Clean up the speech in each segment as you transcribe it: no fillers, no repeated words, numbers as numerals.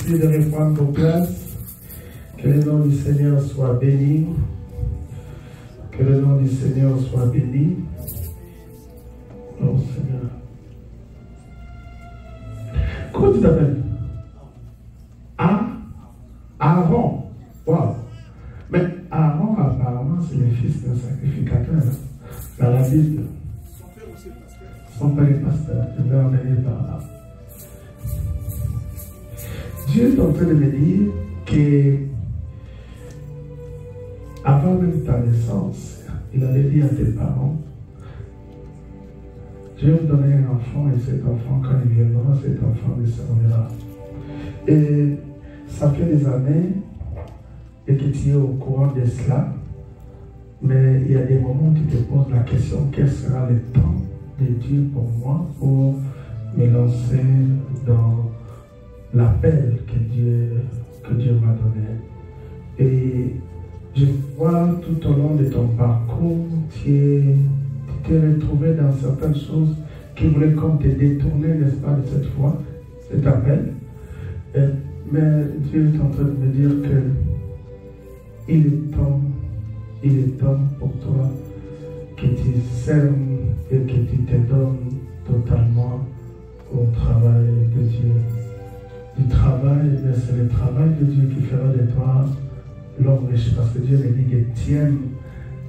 merci de reprendre vos places. Que le nom du Seigneur soit béni. Que le nom du Seigneur soit béni. Oh Seigneur. Comment tu t'appelles? Aaron. Wow. Mais Aaron, apparemment, c'est le fils d'un sacrificateur. Dans la Bible. Son père est pasteur. Je vais en venir par là. Dieu est en train de me dire que avant même ta naissance, il avait dit à tes parents, je vais vous donner un enfant et cet enfant, quand il viendra, cet enfant me servira. Et ça fait des années et que tu es au courant de cela, mais il y a des moments où tu te poses la question, quel sera le temps de Dieu pour moi pour me lancer dans l'appel que Dieu m'a donné. Et je vois tout au long de ton parcours, tu t'es retrouvé dans certaines choses qui voulaient comme te détourner, n'est-ce pas, de cette foi, cet appel. Mais Dieu est en train de me dire que il est temps pour toi que tu cernes et que tu te donnes totalement au travail de Dieu. Du travail, mais c'est le travail de Dieu qui fera de toi l'homme riche, parce que Dieu me dit que tu aimes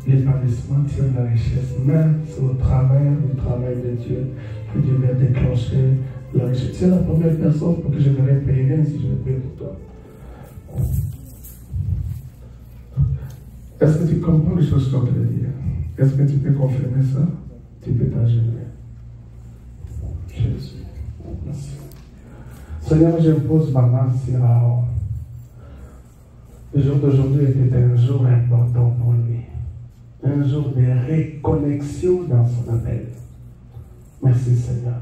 l'épanouissement, tu aimes la richesse, mais c'est au travers du travail de Dieu que Dieu va déclencher la richesse. Tu es la première personne pour que je ne paye rien si je ne paye pour toi. Est-ce que tu comprends les choses que je veux dire? Est-ce que tu peux confirmer ça? Tu peux t'agenouiller. Jésus. Merci. Seigneur, j'impose ma main sur Aaron. Le jour d'aujourd'hui était un jour important pour lui. Un jour de reconnexion dans son appel. Merci Seigneur.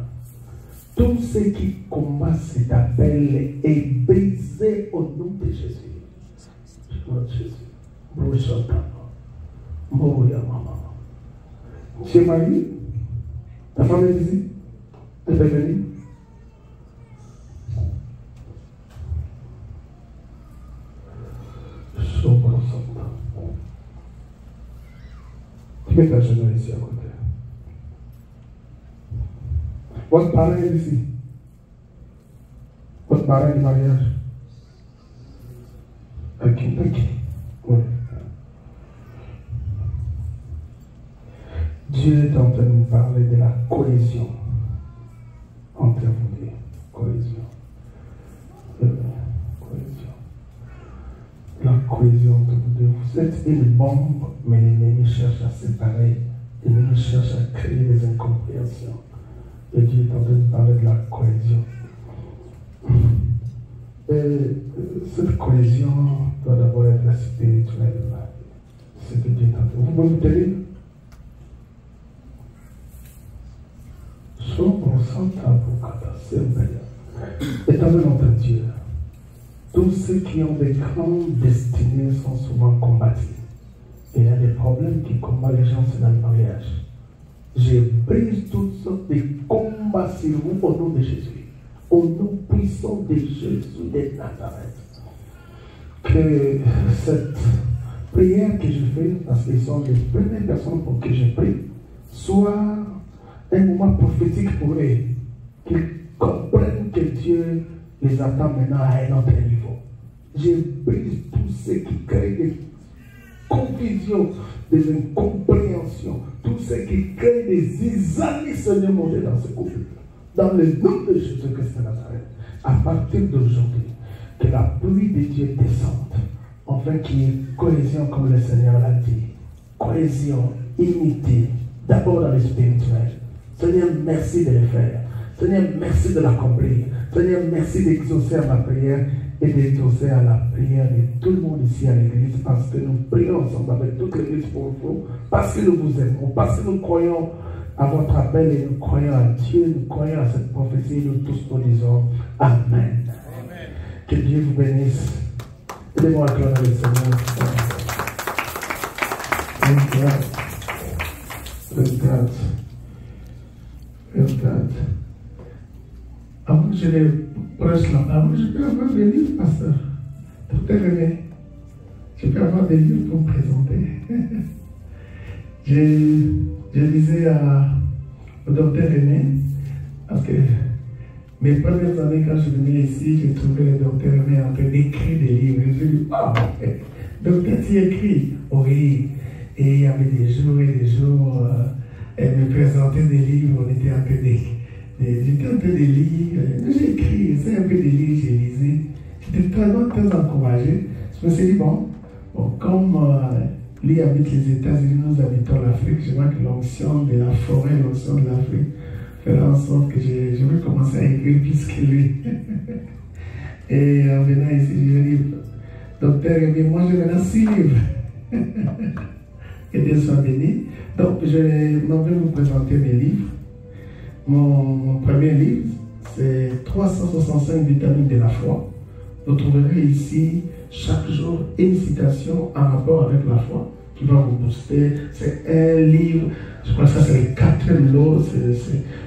Tout ce qui combat cet appel est brisé au nom de Jésus. Jésus. Tu es marié? Ta femme est ici? Elle est venue? Tu mets ta genou ici à côté. Votre parent est ici. Votre parent du mariage. Ok. Oui. Dieu est en train de nous parler de la cohésion entre vous deux. Cohésion. La cohésion entre vous deux. Vous êtes une bombe, mais l'ennemi cherche à séparer. L'ennemi cherche à créer des incompréhensions. Et Dieu est en train de parler de la cohésion. Et cette cohésion doit d'abord être spirituelle. C'est ce que Dieu est en train de dire. Vous pouvez vous tenir? Étendez notre Dieu. Tous ceux qui ont des grandes destinées sont souvent combattus. Et il y a des problèmes qui combattent les gens dans le mariage. Je brise toutes sortes de combats sur vous au nom de Jésus. Au nom puissant de Jésus de Nazareth. Que cette prière que je fais, parce qu'ils sont les premières personnes pour qui je prie, soit un moment prophétique pour eux, qu'ils comprennent que Dieu les attend maintenant à un autre niveau. Je brise tout ce qui crée des confusions, des incompréhensions, tout ce qui crée des isolements dans ce couple. Dans le nom de Jésus-Christ de Nazareth, à partir d'aujourd'hui, que la pluie de Dieu descende, afin qu'il y ait cohésion comme le Seigneur l'a dit. Cohésion, unité, d'abord dans le spirituel. Seigneur, merci de le faire. Seigneur, merci de l'accomplir. Seigneur, merci d'exaucer à ma prière et d'exaucer à la prière de tout le monde ici à l'église, parce que nous prions ensemble avec toute l'église pour vous, parce que nous vous aimons, parce que nous croyons à votre appel et nous croyons à Dieu, nous croyons à cette prophétie, nous tous nous disons Amen. Amen. Que Dieu vous bénisse. Aidez-moi à acclamer le Seigneur. Regarde. Avant que je ne prêche laisse la parole. Je peux avoir des livres, pasteur. Docteur René, je peux avoir des livres pour me présenter. Je disais au docteur René, parce que mes premières années, quand je suis venu ici, j'ai trouvé le docteur René en train d'écrire des livres. Je me suis dit, oh, docteur, tu écris? Oui. Et il y avait des jours et des jours, elle me présentait des livres, on était un peu j'étais en train de lire, j'ai écrit, c'est un peu des livres, j'ai lisé. J'étais très encouragé. Je me suis dit, bon comme lui habite les États-Unis, nous habitons l'Afrique, je vois que l'onction de la forêt, l'onction de l'Afrique, fera en sorte que je vais commencer à écrire plus que lui. Et en venant ici, je lui ai dit, docteur, moi je vais dans 6 livres. Que Dieu soit béni. Donc, je vais vous présenter mes livres. Mon premier livre, c'est 365 vitamines de la foi. Vous trouverez ici chaque jour une citation en rapport avec la foi qui va vous booster. C'est un livre, je crois que ça c'est le 4e lot.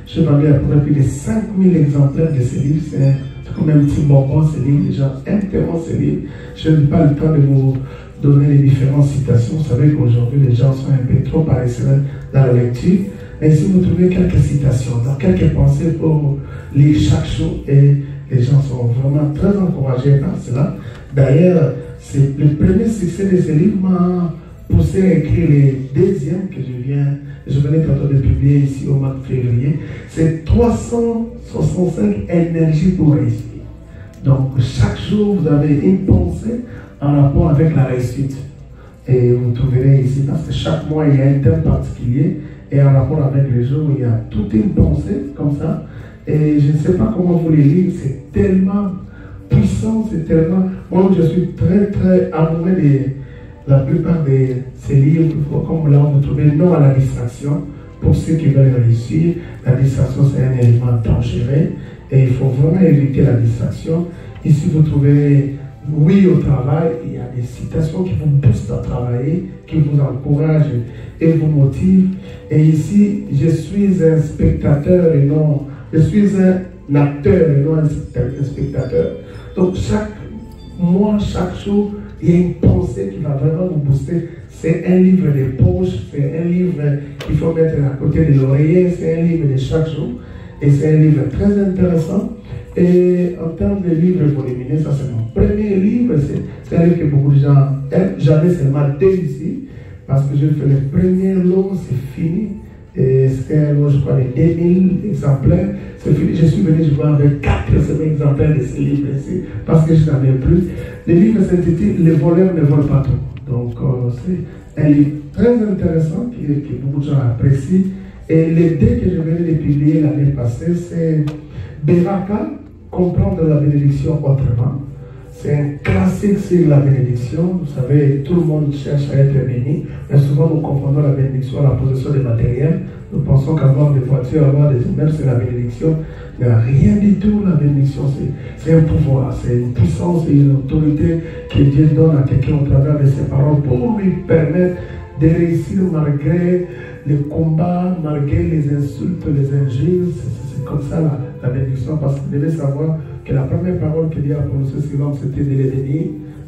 Je vais parler à peu près plus de 5000 exemplaires de ce livre. C'est comme un petit bonbon, ce livre. Les gens aiment tellement ce livre. Je n'ai pas le temps de vous donner les différentes citations. Vous savez qu'aujourd'hui, les gens sont un peu trop paresseux dans la lecture. Mais ici, vous trouvez quelques citations, donc quelques pensées pour lire chaque jour. Et les gens sont vraiment très encouragés par cela. D'ailleurs, c'est le premier succès de ce livre m'a poussé à écrire les deuxièmes que je venais tantôt de publier ici au mois de février. C'est 365 énergies pour réussir. Donc, chaque jour, vous avez une pensée en rapport avec la réussite. Et vous trouverez ici, parce que chaque mois, il y a un thème particulier. Et en rapport avec les jours, il y a toute une pensée comme ça. Et je ne sais pas comment vous les lire, c'est tellement puissant, c'est tellement... Moi, je suis très amoureux de la plupart de ces livres. Comme là, vous trouvez non à la distraction. Pour ceux qui veulent réussir, la distraction, c'est un élément dangereux. Et il faut vraiment éviter la distraction. Ici, vous trouvez oui au travail. Il y a des citations qui vous boostent à travailler, qui vous encouragent et vous motivent. Et ici, je suis un spectateur et non... Je suis un acteur et non un spectateur. Donc, chaque mois, chaque jour, il y a une pensée qui va vraiment vous booster. C'est un livre de poche, c'est un livre qu'il faut mettre à côté de l'oreiller, c'est un livre de chaque jour. Et c'est un livre très intéressant. Et en termes de livres volumineux, ça c'est mon premier livre. C'est un livre que beaucoup de gens aiment. J'en ai seulement 2 ici, parce que je fais le premier lot, c'est fini. Et c'était, je crois, les 2000 exemplaires. C'est fini. Je suis venu, je vois, avec 400 exemplaires de ce livre ici, parce que je n'en ai plus. Le livre s'intitule Les voleurs ne volent pas tout. Donc, c'est un livre très intéressant que beaucoup de gens apprécient. Et les 2 que je venais de publier l'année passée, c'est Beraka, comprendre la bénédiction autrement. C'est un classique sur la bénédiction. Vous savez, tout le monde cherche à être béni, mais souvent nous confondons la bénédiction à la possession des matériels. Nous pensons qu'avoir des voitures, avoir des immeubles, c'est la bénédiction. Mais rien du tout, la bénédiction, c'est un pouvoir, c'est une puissance et une autorité que Dieu donne à quelqu'un au travers de ses paroles pour lui permettre de réussir malgré les combats, malgré les insultes, les injures. C'est comme ça la bénédiction, parce que vous devez savoir que la première parole que Dieu a prononcée sur l'homme, c'était de les bénir.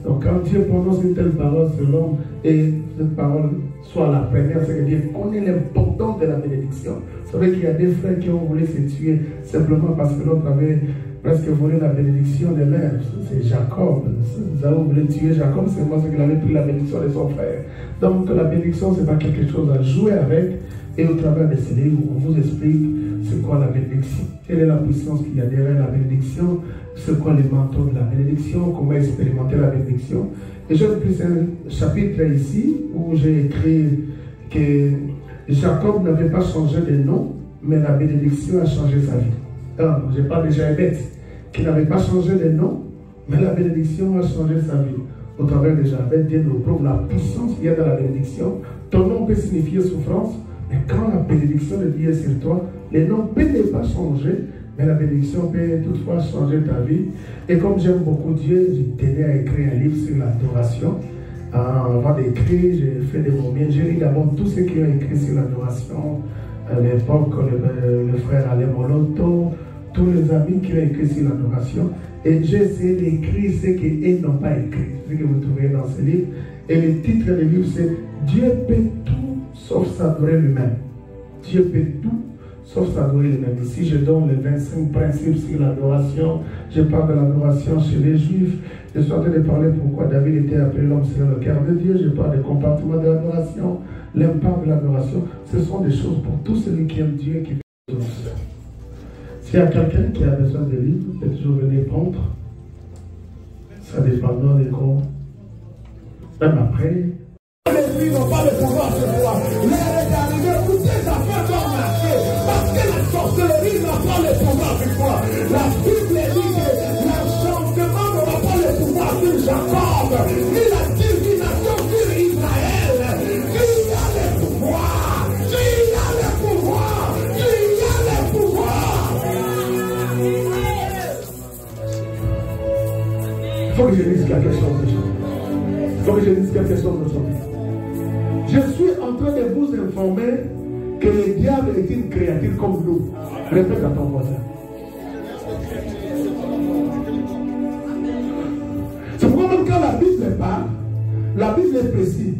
Donc quand Dieu prononce une telle parole sur l'homme, et cette parole soit la première, c'est que Dieu connaît l'importance de la bénédiction. Vous savez qu'il y a des frères qui ont voulu se tuer simplement parce que l'autre avait presque volé la bénédiction de l'un. C'est Jacob. Nous avons voulu tuer Jacob, c'est moi qui avait pris la bénédiction de son frère. Donc la bénédiction, ce n'est pas quelque chose à jouer avec. Et au travers de ces livres, on vous explique c'est quoi la bénédiction, quelle est la puissance qu'il y a derrière la bénédiction, c'est quoi les mentors de la bénédiction, comment expérimenter la bénédiction. Et j'ai pris un chapitre ici où j'ai écrit que Jacob n'avait pas changé de nom, mais la bénédiction a changé sa vie. Je parle de Jaébet, qui n'avait pas changé de nom, mais la bénédiction a changé sa vie. Au travers de Jaébet, Dieu nous prouve la puissance qu'il y a dans la bénédiction. Ton nom peut signifier souffrance, mais quand la bénédiction de Dieu est sur toi, les noms peuvent ne pas changer, mais la bénédiction peut toutefois changer ta vie. Et comme j'aime beaucoup Dieu, j'ai tenu à écrire un livre sur l'adoration. Avant d'écrire, j'ai fait de mon bien. J'ai lu d'abord tous ceux qui ont écrit sur l'adoration. À l'époque, le frère Alain Moloto, tous les amis qui ont écrit sur l'adoration. Et j'ai essayé d'écrire ce qu'ils n'ont pas écrit, ce que vous trouvez dans ce livre. Et le titre du livre, c'est Dieu peut tout sauf s'adorer lui-même. Dieu peut tout sauf s'adorer lui-même. Ici, je donne les 25 principes sur l'adoration. Je parle de l'adoration chez les Juifs. Je suis en train de parler pourquoi David était appelé l'homme selon le cœur de Dieu. Je parle des compartiments de l'adoration, l'impact de l'adoration. Ce sont des choses pour tous ceux qui aiment Dieu et qui veulent tous. S'il y a quelqu'un qui a besoin de livres, il peut toujours venir prendre. Ça dépend des cours. Même après. Les n'ont pas le pouvoir ce soir. Les regardez, toutes ces affaires doivent marcher. Parce que la sorcellerie n'a pas le pouvoir sur toi. La Bible dit que l'enchantement n'aura pas le pouvoir sur Jacob, ni la divination sur Israël. Tu as le pouvoir. Tu as le pouvoir. Tu as le pouvoir. Il faut que je dise quelque chose de ça. Il faut que je dise quelque chose de ça. Je suis en train de vous informer que le diable est une créature comme nous. Répète à ton voisin. C'est pourquoi même quand la Bible parle, la Bible est précise.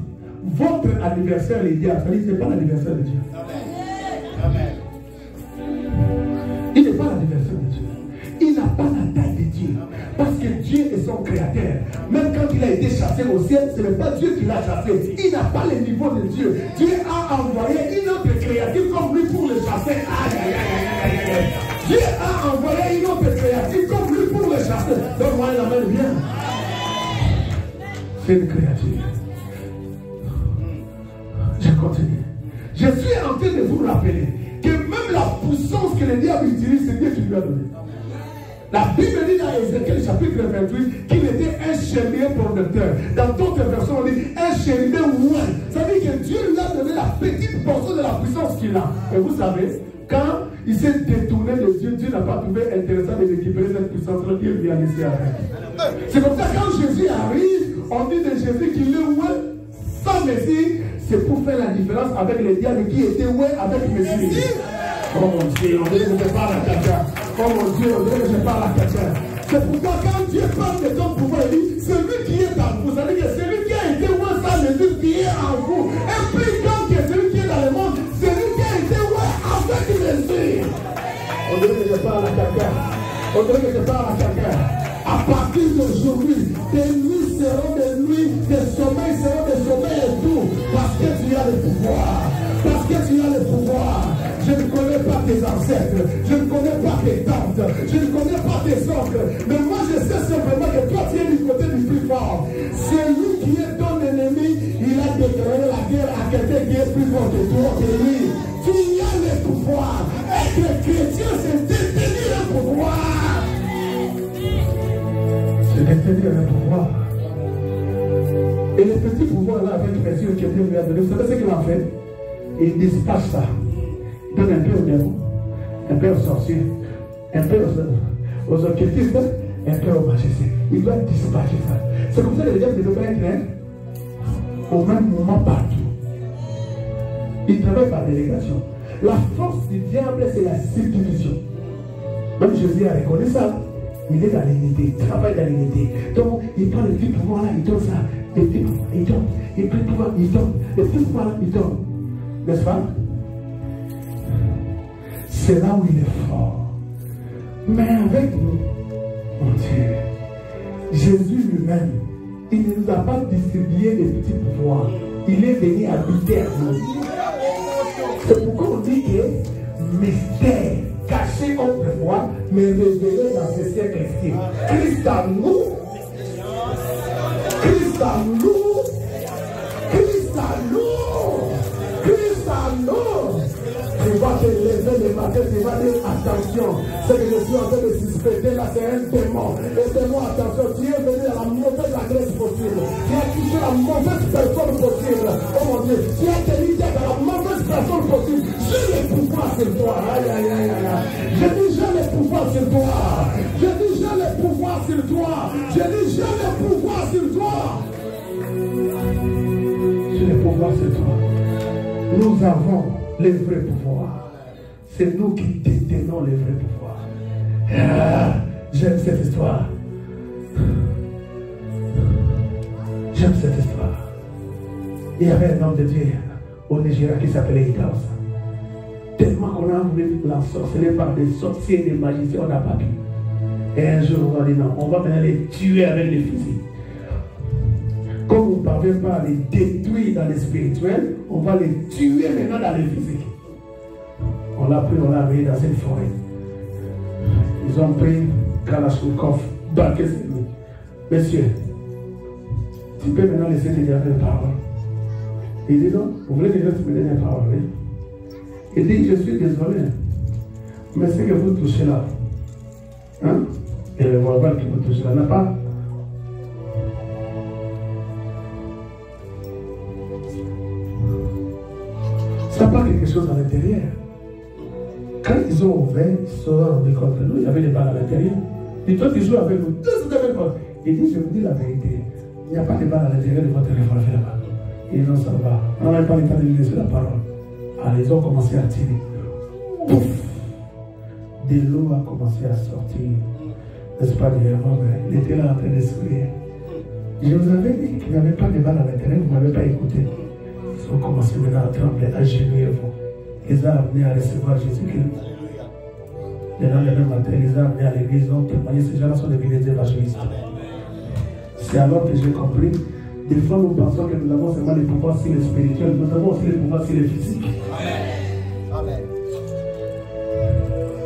Votre anniversaire, les diables, ce n'est pas l'anniversaire de Dieu. Amen. Il n'est pas l'anniversaire de Dieu. Il n'a pas la taille de Dieu. Parce que Dieu est son créateur. Même quand il a été chassé au ciel, ce n'est pas Dieu qui l'a chassé. Il n'a pas le niveau de Dieu. Dieu a envoyé une autre créature comme lui pour le chasser. Aïe, aïe, aïe, aïe, aïe. Dieu a envoyé une autre créature comme lui pour le chasser. Donne-moi la main, viens. C'est une créature. Je continue. Je suis en train de vous rappeler que même la puissance que le diable utilise, c'est Dieu qui lui a donné. La Bible dit dans Ézéchiel chapitre 28 qu'il était un chérubin protecteur. Dans d'autres versions, on dit un chérubin ouin. Ça veut dire que Dieu lui a donné la petite portion de la puissance qu'il a. Et vous savez, quand il s'est détourné de Dieu, Dieu n'a pas trouvé intéressant de récupérer cette puissance-là. Dieu lui a laissé avec. C'est comme ça quand Jésus arrive, on dit de Jésus qu'il est ouin sans Messie. C'est pour faire la différence avec les diables qui étaient ouin avec Messie. Oh mon Dieu, on dirait que je parle à quelqu'un. Oh mon Dieu, on dirait que je parle à quelqu'un. C'est pourquoi quand Dieu parle de ton pouvoir, il dit, celui qui est en vous, ça veut dire que celui qui a été oué sans mesure, qui est en vous, est plus grand que celui qui est dans le monde, celui qui a été oué avec mesure. On dirait que je parle à quelqu'un. On dirait que je parle à quelqu'un. À partir d'aujourd'hui, tes nuits seront des nuits, tes sommeils seront des sommeils et tout, parce que tu as le pouvoir. Parce que tu as le pouvoir. Je ne connais pas tes ancêtres, je ne connais pas tes tantes, je ne connais pas tes oncles, mais moi je sais simplement que toi tu es du côté du plus fort. Celui qui est ton ennemi, il a déclaré la guerre à quelqu'un qui est plus fort que toi, que lui. Tu as le pouvoir. Être chrétien, c'est détenir le pouvoir. C'est détenir le pouvoir. Et le petit pouvoir là, avec mes yeux que Dieu lui a donné, vous savez ce qu'il a fait? Il dispatche ça. Il donne un peu aux démons, un peu aux sorciers, un peu aux occultistes, un peu aux magiciens. Il doit dispatcher ça. C'est comme ça que les diables ne peuvent pas être au même moment partout. Il travaille par délégation. La force du diable, c'est la subdivision. Même Jésus a reconnu ça. Il est dans l'unité, il travaille dans l'unité. Donc, il prend le petit pouvoir là, il donne ça. Le petit pouvoir, il donne. Il prend le pouvoir, il donne. Le petit pouvoir là, il donne. N'est-ce pas? C'est là où il est fort. Mais avec nous, mon Dieu, Jésus lui-même, il ne nous a pas distribué des petits pouvoirs. Il est venu habiter à nous. C'est pourquoi on dit que mystère caché autrefois, mais révélé dans ce siècle-ci. Christ à nous, Christ à nous, Christ à nous, Christ à nous. Tu vas te lever le matin, tu vas dire attention, ce que je suis en train de suspecter là, c'est un démon. Et démon, attention, tu es venu à la mauvaise adresse possible. Tu as touché la mauvaise personne possible. Oh mon Dieu, tu as tenu tête à la mauvaise personne possible. J'ai le pouvoir sur toi. Aïe, aïe, aïe, aïe. Je dis, j'ai le pouvoir sur toi. Je dis, j'ai le pouvoir sur toi. Je dis, j'ai le pouvoir sur toi. J'ai le pouvoir sur toi. Nous avons les vrais pouvoirs. C'est nous qui détenons les vrais pouvoirs. Ah, j'aime cette histoire. J'aime cette histoire. Il y avait un homme de Dieu au Nigeria qui s'appelait Itaos. Tellement qu'on a voulu l'ensorceler par des sorciers et des magiciens, on n'a pas pu. Et un jour, on va dire non, on va maintenant les tuer avec les fusils. Comme on ne parvient pas à les détruire dans les spirituels, on va les tuer maintenant dans les physiques. On l'a pris, on l'a amené dans une forêt. Ils ont pris Kalachnikov, barqué sur lui. Monsieur, tu peux maintenant laisser te dire une parole. Il dit non, vous voulez déjà me donner une parole, oui? Il dit, je suis désolé, mais ce que vous touchez là, hein? Et le voile qui vous touche là, n'a pas. Ça n'a pas quelque chose à l'intérieur. Quand ils ont ouvert, ils se sont rendus compte que nous, il y avait des balles à l'intérieur. Et toi, tu joues avec nous. Il dit, je vous dis la vérité. Il n'y a pas de balles à l'intérieur de votre revolver là-bas. Ils non, ça va. On n'a même pas le temps de lui laisser la parole. Alors, ils ont commencé à tirer. Pouf! De l'eau a commencé à sortir. N'est-ce pas, il était là en train de sourire. Je vous avais dit qu'il n'y avait pas de balles à l'intérieur, vous ne m'avez pas écouté. Ils ont commencé maintenant à trembler, à gémir. Ils ont amené à recevoir Jésus-Christ. Le lendemain matin, ils ont amené à l'église, ils ont témoigné. Ces gens-là sont devenus des évangélistes. C'est alors que j'ai compris. Des fois, nous pensons que nous avons seulement les pouvoirs sur le spirituel, nous avons aussi les pouvoirs sur le physique. Amen.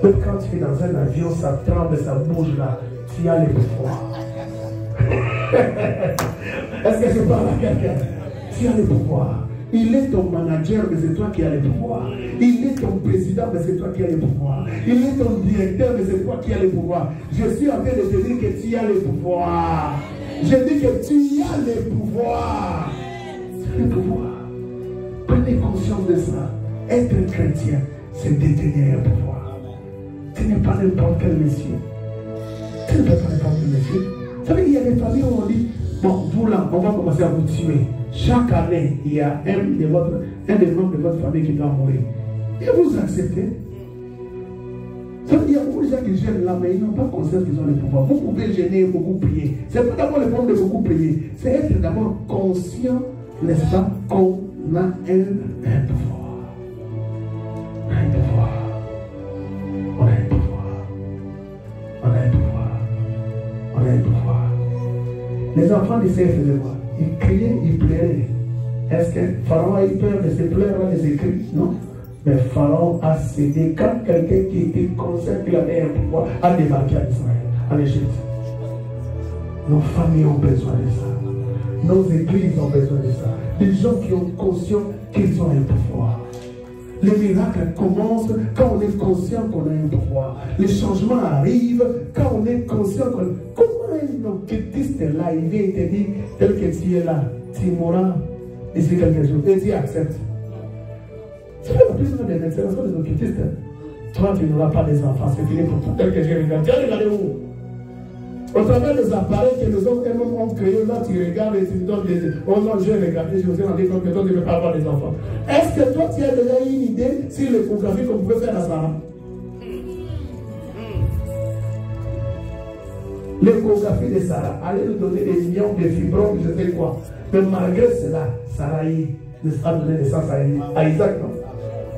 Même quand tu es dans un avion, ça tremble, ça bouge là, tu as les pouvoirs. Est-ce que je parle à quelqu'un? Tu as les pouvoirs. Il est ton manager, mais c'est toi qui as les pouvoirs. Il est ton président, mais c'est toi qui as les pouvoirs. Il est ton directeur, mais c'est toi qui as les pouvoirs. Je suis en train de te dire que tu as les pouvoirs. Je dis que tu as les pouvoirs. Tu as les pouvoirs. Prenez conscience de ça. Être un chrétien, c'est détenir un pouvoir. Tu n'es pas n'importe quel monsieur. Tu n'es pas n'importe quel monsieur. Vous savez, il y a des familles où on dit, bon, vous là, on va commencer à vous tuer. Chaque année, il y a un des membres de votre famille qui doit mourir. Et vous acceptez. Il y a beaucoup de gens qui gênent là, mais ils n'ont pas conscience qu'ils ont le pouvoir. Vous pouvez gêner, beaucoup prier. Ce n'est pas d'abord le problème de beaucoup prier. C'est être d'abord conscient, n'est-ce pas, qu'on a un pouvoir. On a un pouvoir. On a un pouvoir. On a un pouvoir. On a un pouvoir. Les enfants d'Israël faisaient quoi? Ils criaient, ils pleuraient. Est-ce que Pharaon a eu peur de ces pleurs, de ces cris? Non. Mais Pharaon a cédé quand quelqu'un qui était conscient qu'il avait un pouvoir a débarqué en Israël, en Égypte. Nos familles ont besoin de ça. Nos églises ont besoin de ça. Des gens qui ont conscience qu'ils ont un pouvoir. Les miracles commencent quand on est conscient qu'on a un pouvoir. Les changements arrivent quand on est conscient qu'on... Comment un occultiste là, il vient te dire, tel que tu es là, tu mourras ici quelque chose, et tu acceptes. C'est pas plus des médecins, des occultistes. Toi, tu n'auras pas des enfants, c'est fini pour toi. Tel que j'ai regardé. Tu as regardé où? Au travers des appareils que les hommes eux-mêmes ont créés, là, tu regardes et tu me donnes des... Oh non, j'ai regardé, je me suis rendu compte que toi, tu ne veux pas avoir des enfants. Est-ce que toi, tu as déjà une idée sur l'échographie qu'on pouvait faire à Sarah? L'échographie de Sarah allait nous donner des millions de fibromes, je sais quoi. Mais malgré cela, Sarah a donné naissance à Isaac, non?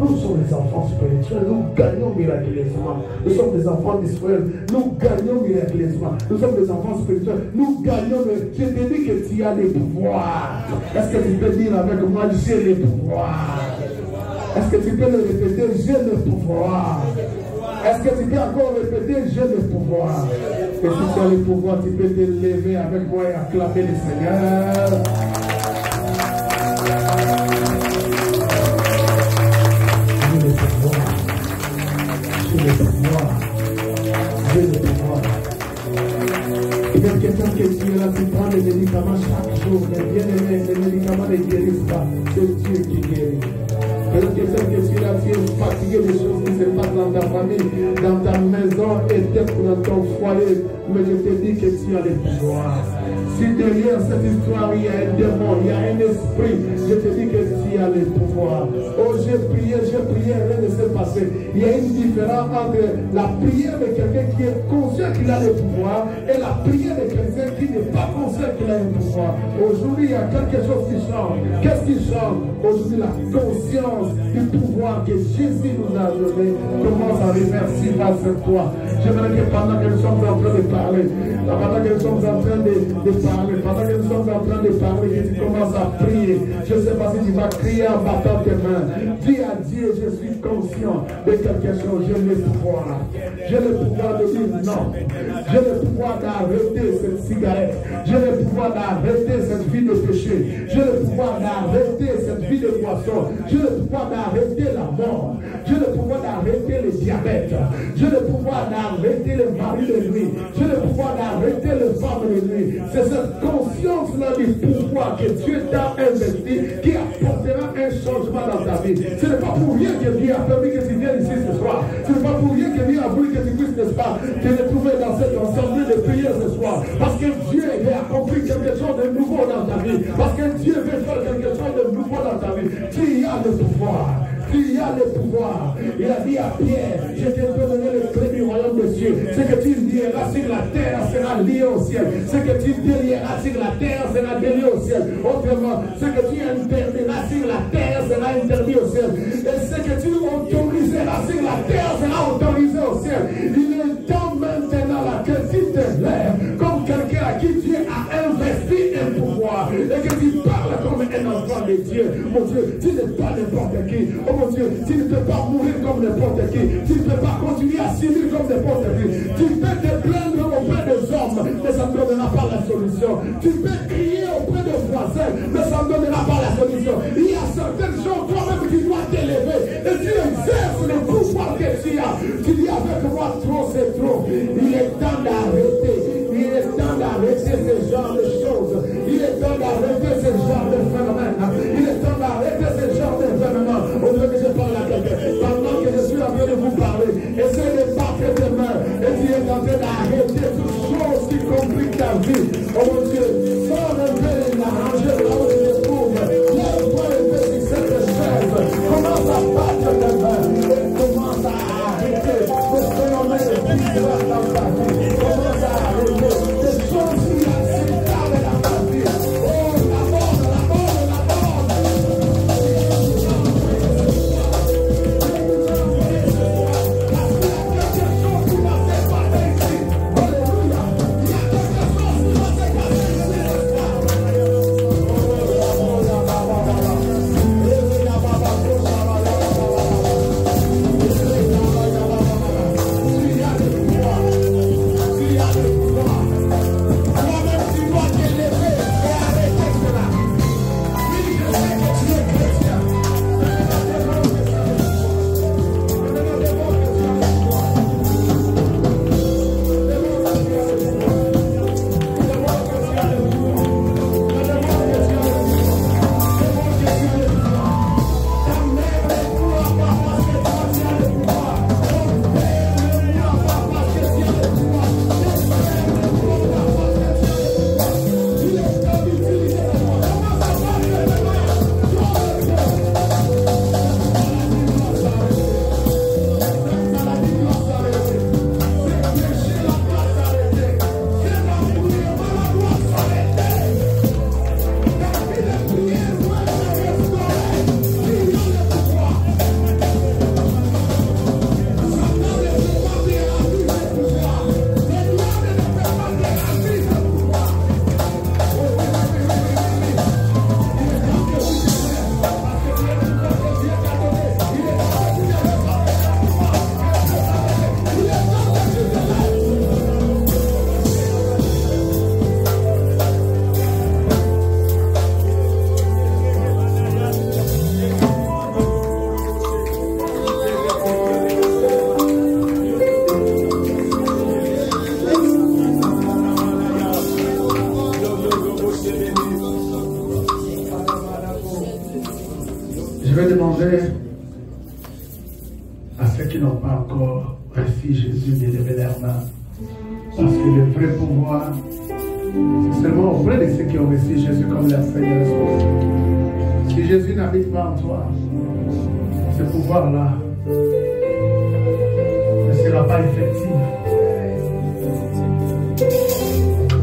Nous sommes des enfants spirituels, nous gagnons miraculeusement. Nous sommes des enfants d'Israël, nous gagnons miraculeusement. Nous sommes des enfants spirituels, nous gagnons. Je te dis que tu as les pouvoirs. Est-ce que tu peux dire avec moi, j'ai les pouvoirs? Est-ce que tu peux le répéter, j'ai le pouvoir? Est-ce que tu peux encore répéter, j'ai le pouvoir? Et si tu as le pouvoir, tu peux te lever avec moi et acclamer le Seigneur. J'ai le pouvoir. Il y a quelqu'un qui est là, qui prend des médicaments chaque jour, mais bien aimé, les médicaments ne guérissent pas. C'est Dieu qui guérit. Il y a quelqu'un qui est là, qui est fatigué des choses qui se passent dans ta famille, dans ta maison et peut-être dans ton foyer. Mais je te dis que tu as le pouvoir. Si derrière cette histoire, il y a un démon, il y a un esprit, je te dis que tu as le pouvoir. Oh, j'ai prié, rien ne s'est passé. Il y a une différence entre la prière de quelqu'un qui est conscient qu'il a le pouvoir et la prière de quelqu'un qui n'est pas conscient qu'il a le pouvoir. Aujourd'hui, il y a quelque chose qui change. Qu'est-ce qui change? Aujourd'hui, la conscience du pouvoir que Jésus nous a donné commence à remercier sur toi. J'aimerais que pendant que nous sommes en train de parler, pendant que nous sommes en train de parler, pendant que nous sommes en train de parler, que tu commences à prier. Je ne sais pas si tu vas crier en battant tes mains. Dis à Dieu, je suis conscient de quelque chose. J'ai le pouvoir. J'ai le pouvoir de dire non. J'ai le pouvoir d'arrêter cette cigarette. J'ai le pouvoir d'arrêter cette vie de péché. J'ai le pouvoir d'arrêter cette vie de poisson. J'ai le pouvoir d'arrêter la mort. J'ai le pouvoir d'arrêter le diabète. J'ai le pouvoir d'arrêter le mari de nuit. J'ai le pouvoir d'arrêter le femme de nuit. C'est cette conscience-là du pouvoir que Dieu t'a investi qui apportera un changement dans ta vie. Ce n'est pas pour rien que Dieu a permis que tu viennes ici ce soir. Ce n'est pas pour rien que Dieu a voulu que tu puisses, n'est-ce pas, te retrouver dans cette assemblée de prière ce soir. Parce que Dieu veut accomplir quelque chose de nouveau dans ta vie. Parce que Dieu veut faire quelque chose de nouveau dans ta vie. Tu as le pouvoir. Tu as le pouvoir. Il a dit à Pierre, je te donnerai le clé du royaume des cieux. Ce que tu lieras sur la terre sera lié au ciel. Ce que tu délieras sur la terre sera délié au ciel. Autrement, ce que tu interdiras sur la terre sera interdit au ciel. Et ce que tu autoriseras sur la terre sera autorisé au ciel. Il est temps maintenant là que tu te lèves comme quelqu'un à qui Dieu a investi un pouvoir et que tu parles comme un enfant de Dieu. Mon Dieu, tu n'es pas n'importe qui. Oh mon Dieu, tu ne peux pas mourir comme n'importe qui. Tu ne peux pas continuer à subir comme n'importe qui. Tu peux te plaindre auprès des hommes, mais ça ne donnera pas la solution. Tu peux crier auprès des voisins, mais ça ne donnera pas la solution. Il y a certaines choses, toi-même, qui dois t'élever. Et tu exerces le pouvoir que tu as. Tu dis avec moi, trop c'est trop. Il est temps d'arrêter. Il est temps d'arrêter ce genre de choses. Il est temps d'arrêter ce genre de phénomène. Il est temps d'arrêter ce genre de phénomène. Au lieu que je parle à quelqu'un, pendant que je suis en train de vous parler, essayez de battre tes mains et tu es en train d'arrêter toutes choses qui compliquent ta vie. Oh mon Dieu, sans lever l'arranger là où je te trouve, lève-toi lever sur cette chaise, commence à battre tes mains et commence à arrêter ce phénomène bizarre dans ta vie. Commence à arrêter des choses inacceptables dans ta vie. Oh, la mort, la mort, la mort. vais demander à ceux qui n'ont pas encore reçu Jésus de lever leurs mains. Parce que le vrai pouvoir Seulement auprès de ceux qui ont reçu Jésus comme leur Seigneur et Sauveur. Si Jésus n'habite pas en toi, ce pouvoir-là ne sera pas effectif.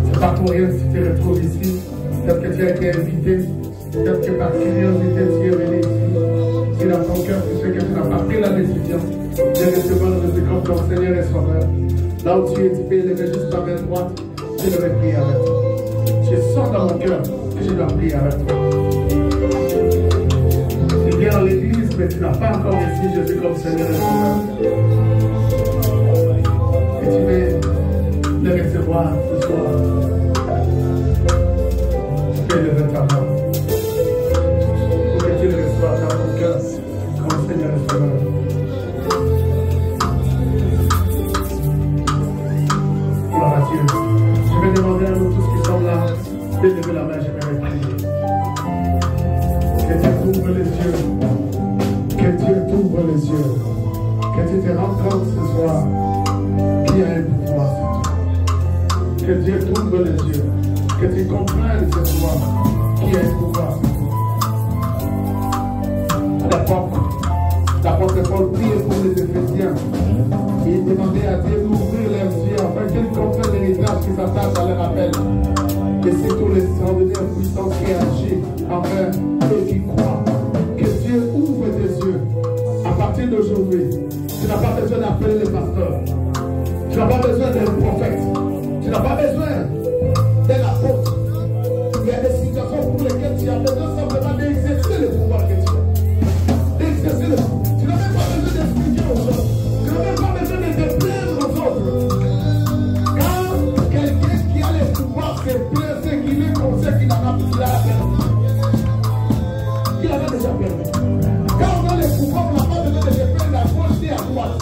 C'est pas pour rien si tu te retrouves ici. Peut-être que tu as été invité. Peut-être que par curiosité tu es venu ici. Si dans ton cœur tu sais que tu n'as pas pris la décision de recevoir le Jésus comme ton Seigneur et Sauveur, là où tu es, tu peux lever juste ta main droite. Je devrais prier avec toi. Je sens dans mon cœur que je dois prier avec toi. Tu viens dans l'église, mais tu n'as pas encore reçu Jésus comme Seigneur et Sauveur. Et tu veux le recevoir ce soir. Tu peux lever ta main pour que tu le reçoives dans ton cœur comme Seigneur et Sauveur. Gloire à Dieu. Je vais demander à nous tous qui sommes là de lever la main, je vais prier. Que Dieu t'ouvre les yeux. Que Dieu t'ouvre les yeux. Que tu te rends compte ce soir qu'il y a un pouvoir sur toi. Que Dieu t'ouvre les yeux. Que tu comprennes ce soir qu'il y a un pouvoir sur toi. L'apôtre Paul priait pour les Éphésiens. Il demandait à Dieu d'ouvrir leurs yeux afin qu'ils comprennent l'héritage qui s'attache à leur appel. Et c'est tout l'extraordinaire puissance qui agit envers ceux qui croient. Que Dieu ouvre tes yeux. À partir d'aujourd'hui, tu n'as pas besoin d'appeler les pasteurs. Tu n'as pas besoin d'un prophète. Tu n'as pas besoin d'un apôtre. Il y a des situations pour lesquelles tu as besoin simplement d'exercer le pouvoir que tu as. D'exercer le pouvoir. Tu n'as même pas besoin d'expliquer aux autres. Tu n'as même pas besoin de te plaindre aux autres. Quand quelqu'un qui a le pouvoir se plaint, c'est qu'il est comme ça qu'il a perdu. Il avait déjà perdu. Quand on a le pouvoir, on n'a pas besoin de se plaindre à gauche et à droite.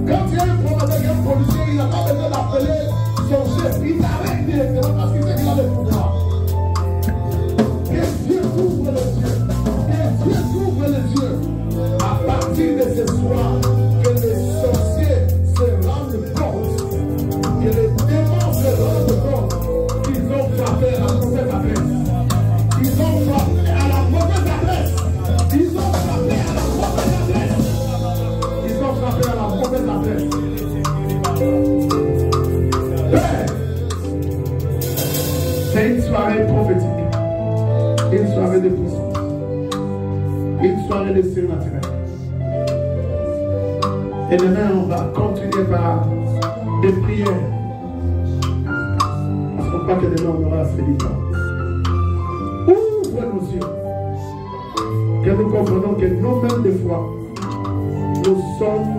Quand tu as un problème avec un policier, il n'a pas besoin d'appeler son chef. Il t'arrête directement parce qu'il sait qu'il a le pouvoir. Que Dieu ouvre les yeux. Que Dieu ouvre les yeux. À partir de ce soir, que les sorciers se rendent compte, que les démons se rendent compte qu'ils ont frappé à la mauvaise adresse. Ils ont frappé à la mauvaise adresse. Ils ont frappé à la mauvaise adresse. Ils ont frappé à la mauvaise adresse. Père, c'est une soirée prophétique, une soirée de puissance, une soirée de surnaturel. Et demain, on va continuer par des prières. Parce qu'on croit que demain, on aura assez de temps. Ouvre nos yeux. Que nous comprenons que nous-mêmes, des fois, nous sommes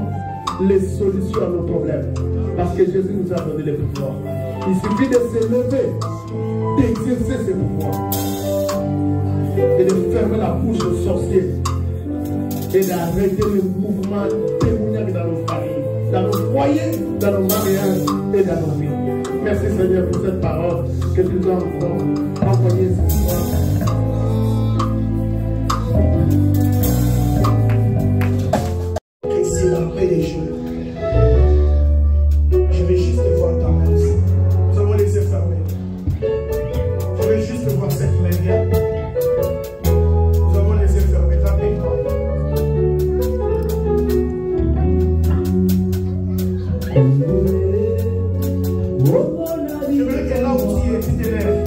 les solutions à nos problèmes. Parce que Jésus nous a donné les pouvoirs. Il suffit de se lever, d'exercer ces pouvoirs. Et de fermer la bouche aux sorciers. Et d'arrêter le mouvement démoniaque dans nos familles, dans nos foyers, dans nos mariages et dans nos vies. Merci Seigneur pour cette parole que tu nous as encore envoyée ce soir. C'est la paix des jours. Je vais juste voir ta main. Nous avons les yeux fermés. Je vais juste voir cette lumière. Nous avons les yeux fermés. Rapidement. Je veux que là où tu es, tu te lèves.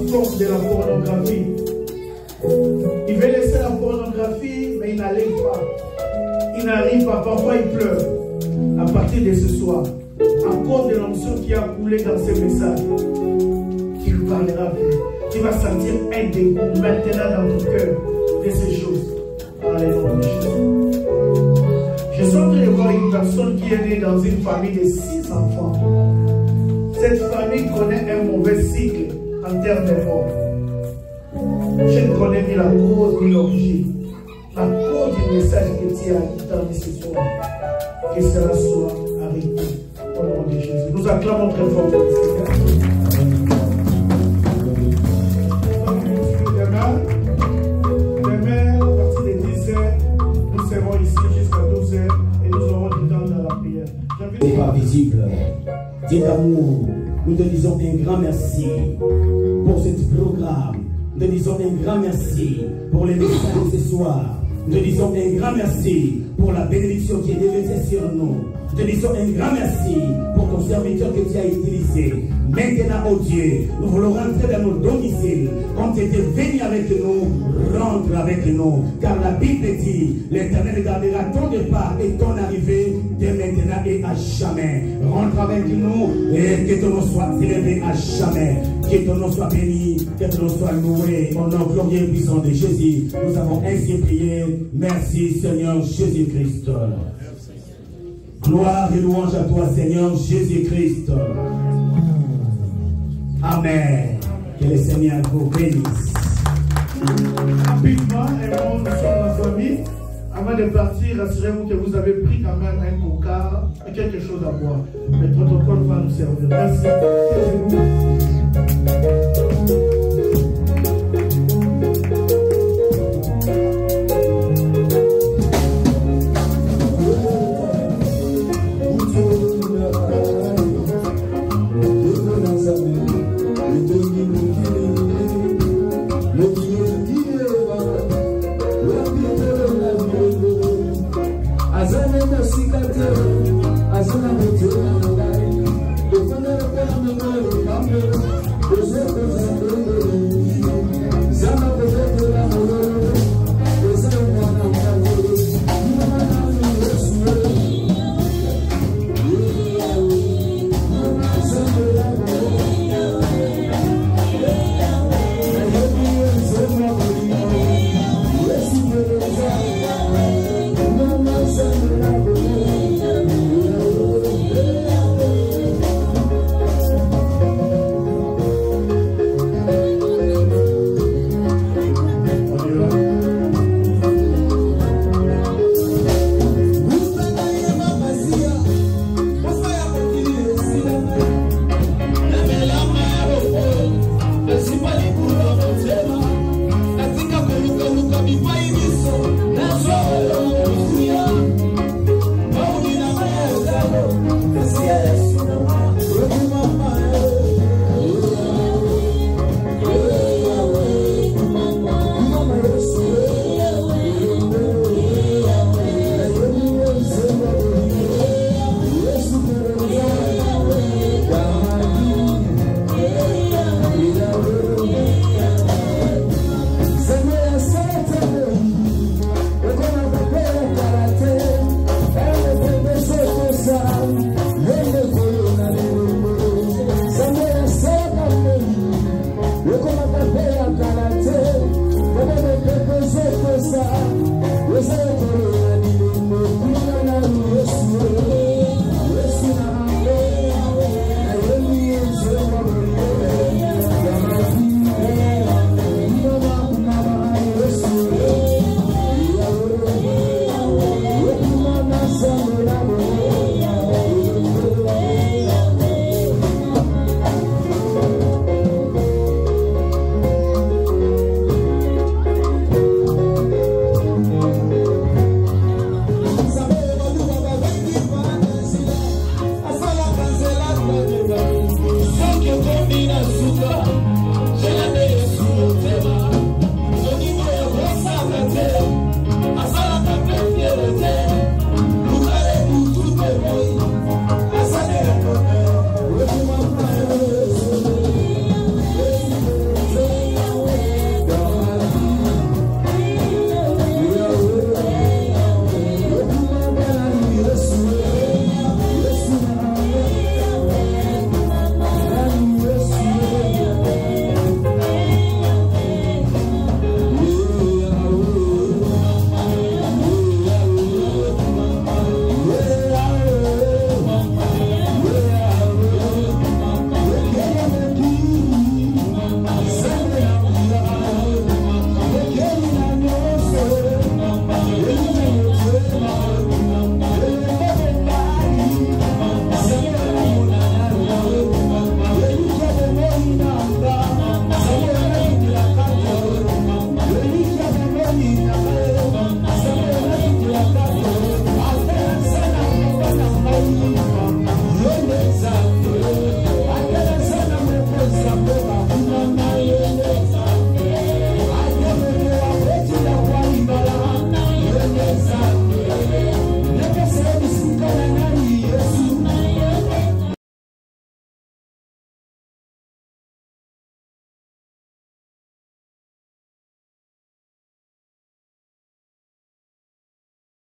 force de la pornographie. Il veut laisser la pornographie, mais il n'arrive pas. Il n'arrive pas. Parfois, il pleure. À partir de ce soir, à cause de l'onction qui a coulé dans ces messages, tu ne parleras plus. Tu vas sentir un dégoût maintenant dans ton cœur de ces choses. Alléluia. Je sens de voir une personne qui est née dans une famille de 6 enfants. Cette famille connaît un mauvais cycle en termes de mort. Je ne connais ni la cause ni l'origine. La cause du message que tu as entendu ce soir, que cela soit arrêté au nom de Jésus. Nous acclamons très fort le Seigneur. Demain, à partir de 10h, nous serons ici jusqu'à 12h et nous aurons du temps dans la prière. C'est pas visible. Dieu d'amour, nous te disons un grand merci pour ce programme. Nous te disons un grand merci pour les messages de ce soir. Nous te disons un grand merci pour la bénédiction qui est déversée sur nous. Nous te disons un grand merci pour ton serviteur que tu as utilisé. Maintenant, oh Dieu, nous voulons rentrer dans nos domiciles. Quand tu étais venu avec nous, rentre avec nous. Car la Bible dit, l'Éternel gardera ton départ et ton arrivée de maintenant et à jamais. Rentre avec nous et que ton nom soit élevé à jamais. Que ton nom soit béni, que ton nom soit loué. Au nom glorieux et puissant de Jésus, nous avons ainsi prié. Merci Seigneur Jésus-Christ. Gloire et louange à toi Seigneur Jésus-Christ. Amen. Que le Seigneur vous bénisse. Rapidement, et bon, nous sommes la famille. Avant de partir, assurez-vous que vous avez pris quand même un coca et quelque chose à boire. Le protocole va nous servir. Merci.